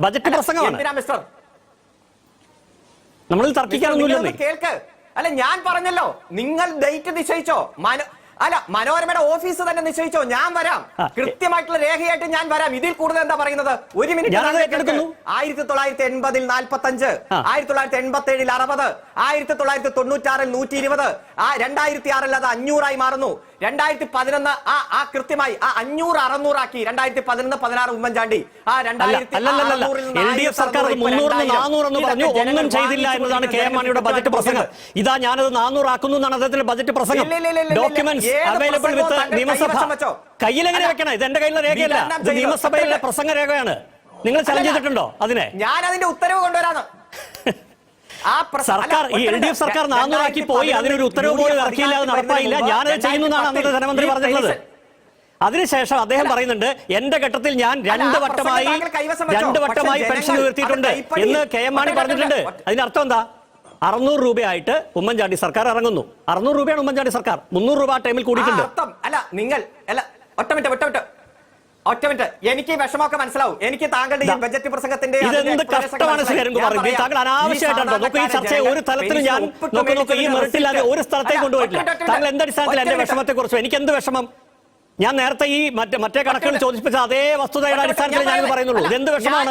Budget പ്രസംഗമാണ്. Mister നമ്മൾ തർക്കിക്കാനൊന്നുമില്ലെന്നേ. കേൾക്ക്. അല്ല, ഞാൻ പറഞ്ഞല്ലോ, നിങ്ങൾ ഡേറ്റ് നിശ്ചയിച്ചോ. അല്ല, മനോരമയുടെ ഓഫീസ് തന്നെ നിശ്ചയിച്ചോ. ഞാൻ വരാം, കൃത്യമായിട്ടുള്ള രേഖയായിട്ട് ഞാൻ വരാം. ഇതിൽ കൂടുതൽ എന്താ പറയുന്നത്? ഒരു മിനിറ്റ്. 1980 45, 1987 60, 1996 120, 2006 അത് 500 മാറുന്നു. 2011 ആ കൃത്യമായി ആ 500 600 ആക്കി. 2011 16 ഉമ്മൻചാണ്ടി. ആ 2006 സർക്കാർ 300 400 എന്ന് പറഞ്ഞു. ഒന്നും ചെയ്തില്ല എന്നതാണ് കെ എം മാണിയുടെ ബജറ്റ് പ്രസംഗം. ഇതാ ഞാനത് 400 ആക്കുന്നു എന്നാണ് അദ്ദേഹത്തിന്റെ ബജറ്റ് പ്രസംഗം. ഡോക്യുമെന്റ്സ് അവൈലബിൾ വിത്ത് നിയമസഭ. കയ്യിലെങ്ങനെ വെക്കണം? ഇത് എന്റെ കയ്യിലെ രേഖയല്ല, ഇത് നിയമസഭയിലെ പ്രസംഗ രേഖയാണ്. നിങ്ങൾ ചലഞ്ച് ചെയ്തിട്ടുണ്ടോ അതിനെ? ഞാൻ അതിന്റെ ഉത്തരവ് കൊണ്ടുവരാണ്. സർക്കാർ ഈ LDF സർക്കാർ 400 ആക്കി പോയി, അതിനൊരു ഉത്തരവ് പോലും ഇറക്കിയില്ല, അത് നടപ്പായില്ല. ഞാനത് ചെയ്യുന്നതാണ് അന്നത്തെ ധനമന്ത്രി പറഞ്ഞിട്ടുള്ളത്. അതിനുശേഷം അദ്ദേഹം പറയുന്നുണ്ട്, എന്റെ ഘട്ടത്തിൽ ഞാൻ 2 വട്ടമായി പെൻഷൻ ഉയർത്തിയിട്ടുണ്ട് എന്ന് കെ എം മാണി പറഞ്ഞിട്ടുണ്ട്. അതിനർത്ഥം എന്താ? 600 രൂപയായിട്ട് ഉമ്മൻചാണ്ടി സർക്കാർ ഇറങ്ങുന്നു. 600 രൂപയാണ് ഉമ്മൻചാണ്ടി സർക്കാർ. 300 രൂപ ടൈമിൽ കൂടിയിട്ടുണ്ട്. ഒറ്റ മിനിറ്റ്, എനിക്ക് വിഷമമൊക്കെ മനസ്സിലാവും. എനിക്ക് താങ്കളുടെ ഈ ബജറ്റ് പ്രസംഗത്തിന്റെ ഇതെന്ത് കഷ്ടമാണ് ശ്രീരംഗ് പറയുന്നത്. താങ്കൾ അനാവശ്യമായിട്ടാണ് നോക്കൂ. ഈ ചർച്ചയെ ഒരു തലത്തിലും ഞാൻ നോക്കൂ ഈ മെറിറ്റില്ലാതെ ഒരു സ്ഥലത്തേക്ക് കൊണ്ടുപോയിട്ടില്ല. താങ്കൾ എന്തടിസ്ഥാനത്തിൽ എന്റെ വിഷമത്തെ കുറിച്ച്? എനിക്ക് എന്ത് വിഷമം? ഞാൻ നേരത്തെ ഈ മറ്റേ കണക്കുകൾ ചോദിപ്പിച്ച അതേ വസ്തുതയുടെ അടിസ്ഥാനത്തിൽ ഞാനിത് പറയുന്നുള്ളൂ. ഇതെന്ത് വിഷമമാണ്?